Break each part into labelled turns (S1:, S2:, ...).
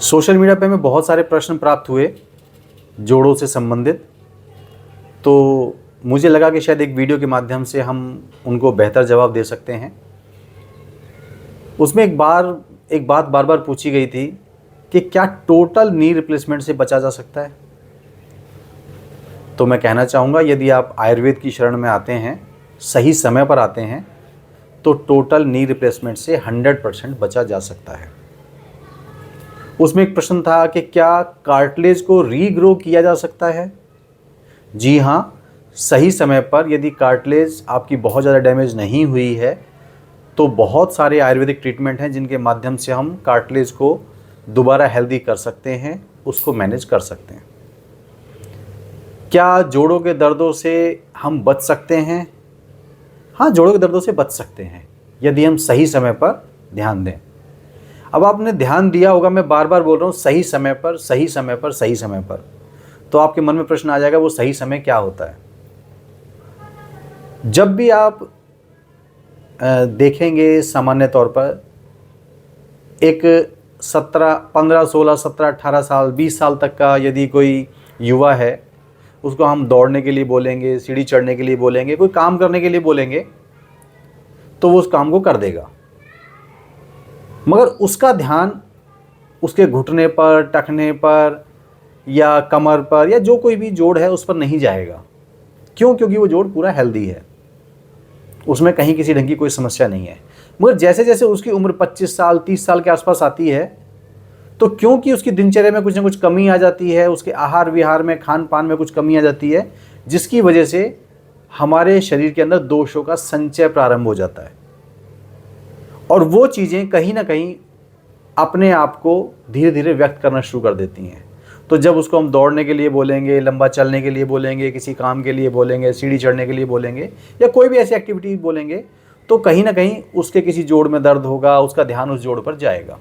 S1: Social media पे हमें बहुत सारे प्रश्न प्राप्त हुए जोड़ों से संबंधित, तो मुझे लगा कि शायद एक वीडियो के माध्यम से हम उनको बेहतर जवाब दे सकते हैं। उसमें एक बात बार बार पूछी गई थी कि क्या टोटल नी रिप्लेसमेंट से बचा जा सकता है। तो मैं कहना चाहूँगा, यदि आप आयुर्वेद की शरण में आते हैं, सही समय पर आते हैं, तो टोटल नी रिप्लेसमेंट से 100% बचा जा सकता है। उसमें एक प्रश्न था कि क्या कार्टिलेज को रीग्रो किया जा सकता है। जी हाँ, सही समय पर यदि कार्टिलेज आपकी बहुत ज़्यादा डैमेज नहीं हुई है तो बहुत सारे आयुर्वेदिक ट्रीटमेंट हैं जिनके माध्यम से हम कार्टिलेज को दोबारा हेल्दी कर सकते हैं, उसको मैनेज कर सकते हैं। क्या जोड़ों के दर्दों से हम बच सकते हैं? हाँ, जोड़ों के दर्दों से बच सकते हैं यदि हम सही समय पर ध्यान दें। अब आपने ध्यान दिया होगा, मैं बार बार बोल रहा हूँ सही समय पर, सही समय पर, सही समय पर। तो आपके मन में प्रश्न आ जाएगा, वो सही समय क्या होता है। जब भी आप देखेंगे सामान्य तौर पर एक 15, 16, 17, 18 साल, 20 साल तक का यदि कोई युवा है, उसको हम दौड़ने के लिए बोलेंगे, सीढ़ी चढ़ने के लिए बोलेंगे, कोई काम करने के लिए बोलेंगे, तो वो उस काम को कर देगा। मगर उसका ध्यान उसके घुटने पर, टखने पर या कमर पर या जो कोई भी जोड़ है उस पर नहीं जाएगा। क्यों? क्योंकि वो जोड़ पूरा हेल्दी है, उसमें कहीं किसी ढंग की कोई समस्या नहीं है। मगर जैसे जैसे उसकी उम्र 25 साल, 30 साल के आसपास आती है, तो क्योंकि उसकी दिनचर्या में कुछ ना कुछ कमी आ जाती है, उसके आहार विहार में, खान पान में कुछ कमी आ जाती है, जिसकी वजह से हमारे शरीर के अंदर दोषों का संचय प्रारंभ हो जाता है और वो चीज़ें कहीं ना कहीं अपने आप को धीरे धीरे व्यक्त करना शुरू कर देती हैं। तो जब उसको हम दौड़ने के लिए बोलेंगे, लंबा चलने के लिए बोलेंगे, किसी काम के लिए बोलेंगे, सीढ़ी चढ़ने के लिए बोलेंगे या कोई भी ऐसी एक्टिविटी बोलेंगे, तो कहीं ना कहीं उसके किसी जोड़ में दर्द होगा, उसका ध्यान उस जोड़ पर जाएगा।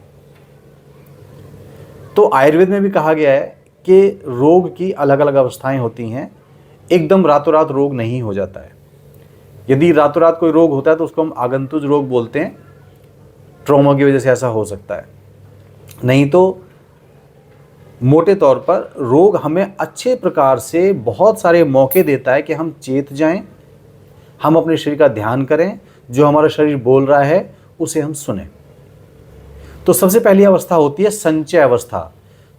S1: तो आयुर्वेद में भी कहा गया है कि रोग की अलग अलग अवस्थाएं होती हैं, एकदम रातों रात रोग नहीं हो जाता है। यदि रातों रात कोई रोग होता है तो उसको हम आगंतुक रोग बोलते हैं, ट्रॉमा की वजह से ऐसा हो सकता है। नहीं तो मोटे तौर पर रोग हमें अच्छे प्रकार से बहुत सारे मौके देता है कि हम चेत जाएं, हम अपने शरीर का ध्यान करें, जो हमारा शरीर बोल रहा है उसे हम सुने। तो सबसे पहली अवस्था होती है संचय अवस्था,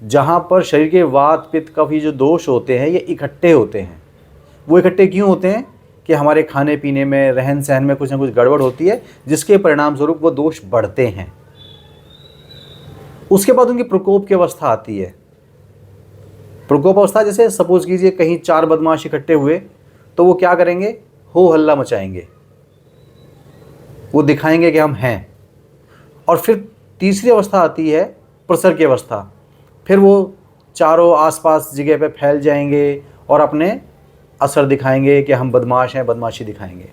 S1: जहां पर शरीर के वात, पित्त, कफ, ये जो दोष होते हैं ये इकट्ठे होते हैं। वो इकट्ठे क्यों होते हैं? कि हमारे खाने पीने में, रहन सहन में कुछ ना कुछ गड़बड़ होती है, जिसके परिणाम स्वरूप वो दोष बढ़ते हैं। उसके बाद उनकी प्रकोप की अवस्था आती है। प्रकोप अवस्था, जैसे सपोज कीजिए कहीं 4 बदमाश इकट्ठे हुए, तो वो क्या करेंगे? हो हल्ला मचाएंगे, वो दिखाएंगे कि हम हैं। और फिर तीसरी अवस्था आती है प्रसर की अवस्था। फिर वो चारों आसपास जगह पे फैल जाएंगे और अपने असर दिखाएंगे कि हम बदमाश हैं, बदमाशी दिखाएंगे।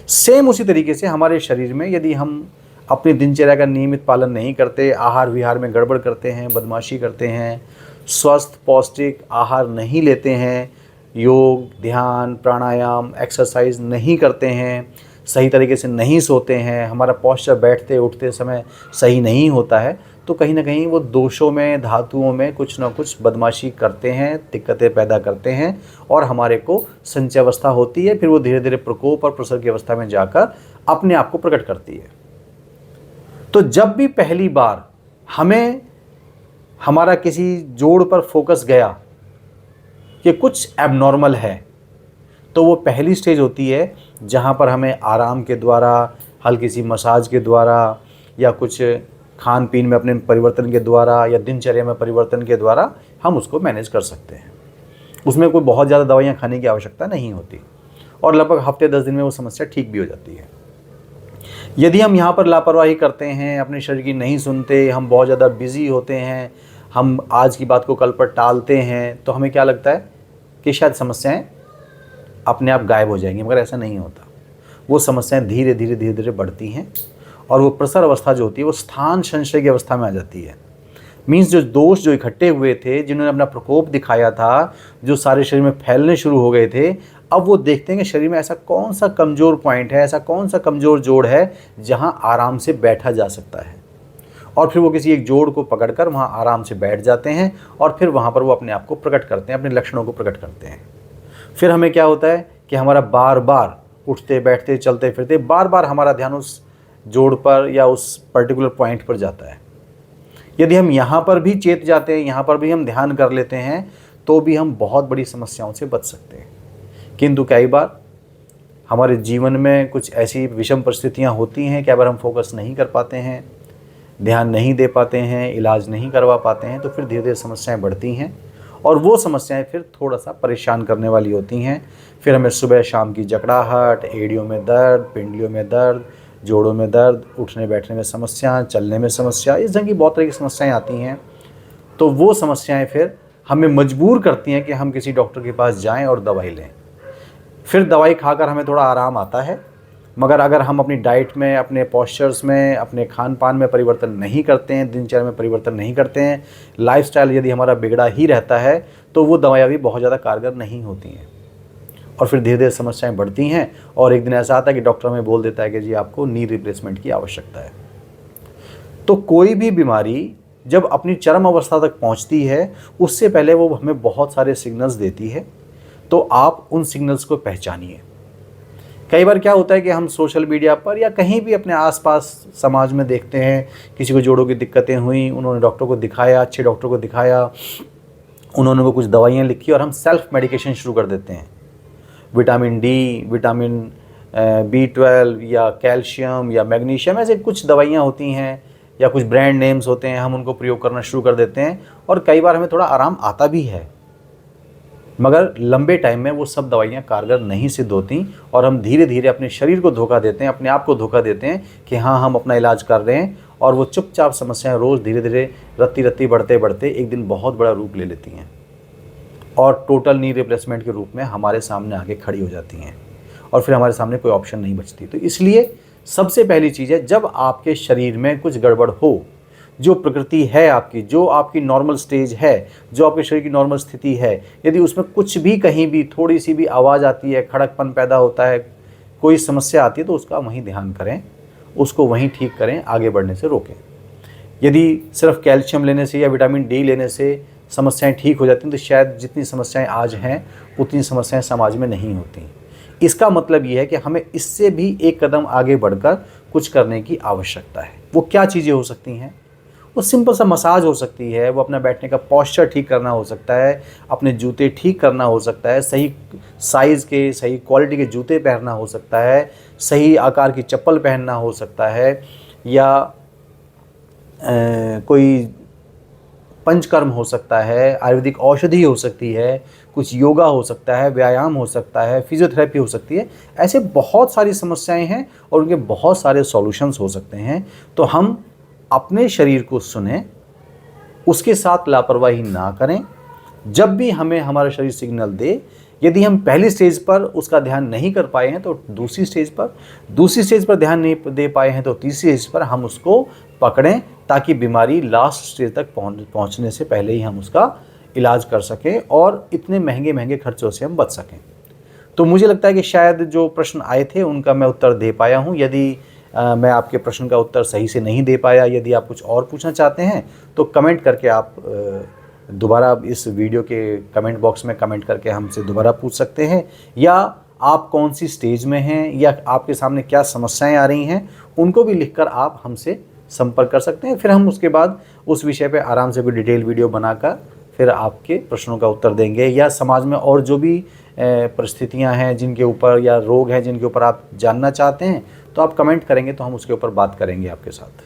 S1: सेम उसी तरीके से हमारे शरीर में यदि हम अपनी दिनचर्या का नियमित पालन नहीं करते, आहार विहार में गड़बड़ करते हैं, बदमाशी करते हैं, स्वस्थ पौष्टिक आहार नहीं लेते हैं, योग, ध्यान, प्राणायाम, एक्सरसाइज नहीं करते हैं, सही तरीके से नहीं सोते हैं, हमारा पोस्चर बैठते उठते समय सही नहीं होता है, तो कहीं ना कहीं वो दोषों में, धातुओं में कुछ ना कुछ बदमाशी करते हैं, दिक्कतें पैदा करते हैं और हमारे को संचय अवस्था होती है। फिर वो धीरे धीरे प्रकोप और प्रसर की अवस्था में जाकर अपने आप को प्रकट करती है। तो जब भी पहली बार हमें हमारा किसी जोड़ पर फोकस गया कि कुछ एबनॉर्मल है, तो वो पहली स्टेज होती है जहाँ पर हमें आराम के द्वारा, हल्की सी मसाज के द्वारा या कुछ खान पीन में अपने परिवर्तन के द्वारा या दिनचर्या में परिवर्तन के द्वारा हम उसको मैनेज कर सकते हैं। उसमें कोई बहुत ज़्यादा दवाइयाँ खाने की आवश्यकता नहीं होती और लगभग हफ्ते 10 दिन में वो समस्या ठीक भी हो जाती है। यदि हम यहाँ पर लापरवाही करते हैं, अपने शरीर की नहीं सुनते, हम बहुत ज़्यादा बिजी होते हैं, हम आज की बात को कल पर टालते हैं, तो हमें क्या लगता है कि शायद समस्याएं अपने आप गायब हो जाएंगी, मगर ऐसा नहीं होता। वो समस्याएं धीरे धीरे बढ़ती हैं और वो प्रसर अवस्था जो होती है वो स्थान संशय की अवस्था में आ जाती है। मीन्स जो दोष जो इकट्ठे हुए थे, जिन्होंने अपना प्रकोप दिखाया था, जो सारे शरीर में फैलने शुरू हो गए थे, अब वो देखते हैं कि शरीर में ऐसा कौन सा कमज़ोर पॉइंट है, ऐसा कौन सा कमज़ोर जोड़ है जहाँ आराम से बैठा जा सकता है। और फिर वो किसी एक जोड़ को पकड़कर वहाँ आराम से बैठ जाते हैं और फिर वहाँ पर वो अपने आप को प्रकट करते हैं, अपने लक्षणों को प्रकट करते हैं। फिर हमें क्या होता है कि हमारा बार बार उठते बैठते चलते फिरते बार बार हमारा ध्यान उस जोड़ पर या उस पर्टिकुलर पॉइंट पर जाता है। यदि हम यहाँ पर भी चेत जाते हैं, यहाँ पर भी हम ध्यान कर लेते हैं, तो भी हम बहुत बड़ी समस्याओं से बच सकते हैं। किंतु कई बार हमारे जीवन में कुछ ऐसी विषम परिस्थितियाँ होती हैं कि अगर हम फोकस नहीं कर पाते हैं, ध्यान नहीं दे पाते हैं, इलाज नहीं करवा पाते हैं, तो फिर धीरे धीरे समस्याएं बढ़ती हैं और वो समस्याएं फिर थोड़ा सा परेशान करने वाली होती हैं। फिर हमें सुबह शाम की जकड़ाहट, एड़ियों में दर्द, पिंडलियों में दर्द, जोड़ों में दर्द, उठने बैठने में समस्या, चलने में समस्या, इस ढंग की बहुत तरह की समस्याएं आती हैं। तो वो समस्याएं फिर हमें मजबूर करती हैं कि हम किसी डॉक्टर के पास जाएं और दवाई लें। फिर दवाई खाकर हमें थोड़ा आराम आता है, मगर अगर हम अपनी डाइट में, अपने पॉस्चर्स में, अपने खान पान में परिवर्तन नहीं करते हैं, दिनचर्या में परिवर्तन नहीं करते हैं, लाइफस्टाइल यदि हमारा बिगड़ा ही रहता है, तो वो दवाइयाँ भी बहुत ज़्यादा कारगर नहीं होती हैं और फिर धीरे धीरे समस्याएं बढ़ती हैं। और एक दिन ऐसा आता है कि डॉक्टर हमें बोल देता है कि जी आपको नी रिप्लेसमेंट की आवश्यकता है। तो कोई भी बीमारी जब अपनी चरम अवस्था तक पहुंचती है, उससे पहले वो हमें बहुत सारे सिग्नल्स देती है, तो आप उन सिग्नल्स को पहचानिए। कई बार क्या होता है कि हम सोशल मीडिया पर या कहीं भी अपने आसपास समाज में देखते हैं, किसी को जोड़ों की दिक्कतें हुई, उन्होंने डॉक्टर को दिखाया, अच्छे डॉक्टर को दिखाया, उन्होंने को कुछ दवाइयाँ लिखी और हम सेल्फ मेडिकेशन शुरू कर देते हैं। विटामिन डी, विटामिन B12 या कैल्शियम या मैग्नीशियम, ऐसे कुछ दवाइयाँ होती हैं या कुछ ब्रांड नेम्स होते हैं, हम उनको प्रयोग करना शुरू कर देते हैं और कई बार हमें थोड़ा आराम आता भी है, मगर लंबे टाइम में वो सब दवाइयाँ कारगर नहीं सिद्ध होती और हम धीरे धीरे अपने शरीर को धोखा देते हैं, अपने आप को धोखा देते हैं कि हाँ हम अपना इलाज कर रहे हैं, और वो चुपचाप समस्याएं रोज़ धीरे धीरे रत्ती रत्ती बढ़ते बढ़ते एक दिन बहुत बड़ा रूप ले लेती हैं और टोटल नी रिप्लेसमेंट के रूप में हमारे सामने आके खड़ी हो जाती हैं और फिर हमारे सामने कोई ऑप्शन नहीं बचती। तो इसलिए सबसे पहली चीज़ है, जब आपके शरीर में कुछ गड़बड़ हो, जो प्रकृति है आपकी, जो आपकी नॉर्मल स्टेज है, जो आपके शरीर की नॉर्मल स्थिति है, यदि उसमें कुछ भी कहीं भी थोड़ी सी भी आवाज़ आती है, खड़कपन पैदा होता है, कोई समस्या आती है, तो उसका वहीं ध्यान करें, उसको वहीं ठीक करें, आगे बढ़ने से रोकें। यदि सिर्फ कैल्शियम लेने से या विटामिन डी लेने से समस्याएं ठीक हो जाती हैं, तो शायद जितनी समस्याएं आज हैं उतनी समस्याएं समाज में नहीं होती। इसका मतलब ये है कि हमें इससे भी एक कदम आगे बढ़कर कुछ करने की आवश्यकता है। वो क्या चीज़ें हो सकती हैं? वो सिंपल सा मसाज हो सकती है, वो अपना बैठने का पॉस्चर ठीक करना हो सकता है, अपने जूते ठीक करना हो सकता है, सही साइज़ के, सही क्वालिटी के जूते पहनना हो सकता है, सही आकार की चप्पल पहनना हो सकता है, या कोई पंचकर्म हो सकता है, आयुर्वेदिक औषधि हो सकती है, कुछ योगा हो सकता है, व्यायाम हो सकता है, फिजियोथेरेपी हो सकती है। ऐसे बहुत सारी समस्याएं हैं और उनके बहुत सारे सॉल्यूशंस हो सकते हैं। तो हम अपने शरीर को सुनें, उसके साथ लापरवाही ना करें। जब भी हमें हमारा शरीर सिग्नल दे, यदि हम पहली स्टेज पर उसका ध्यान नहीं कर पाए हैं तो दूसरी स्टेज पर ध्यान नहीं दे पाए हैं तो तीसरी स्टेज पर हम उसको पकड़ें, ताकि बीमारी लास्ट स्टेज तक पहुंचने से पहले ही हम उसका इलाज कर सकें और इतने महंगे महंगे खर्चों से हम बच सकें। तो मुझे लगता है कि शायद जो प्रश्न आए थे उनका मैं उत्तर दे पाया हूँ। यदि मैं आपके प्रश्न का उत्तर सही से नहीं दे पाया, यदि आप कुछ और पूछना चाहते हैं तो कमेंट करके आप दोबारा इस वीडियो के कमेंट बॉक्स में कमेंट करके हमसे दोबारा पूछ सकते हैं, या आप कौन सी स्टेज में हैं या आपके सामने क्या समस्याएं आ रही हैं उनको भी लिखकर आप हमसे संपर्क कर सकते हैं। फिर हम उसके बाद उस विषय पे आराम से कोई डिटेल वीडियो बनाकर फिर आपके प्रश्नों का उत्तर देंगे, या समाज में और जो भी परिस्थितियां हैं जिनके ऊपर या रोग हैं जिनके ऊपर आप जानना चाहते हैं तो आप कमेंट करेंगे तो हम उसके ऊपर बात करेंगे आपके साथ।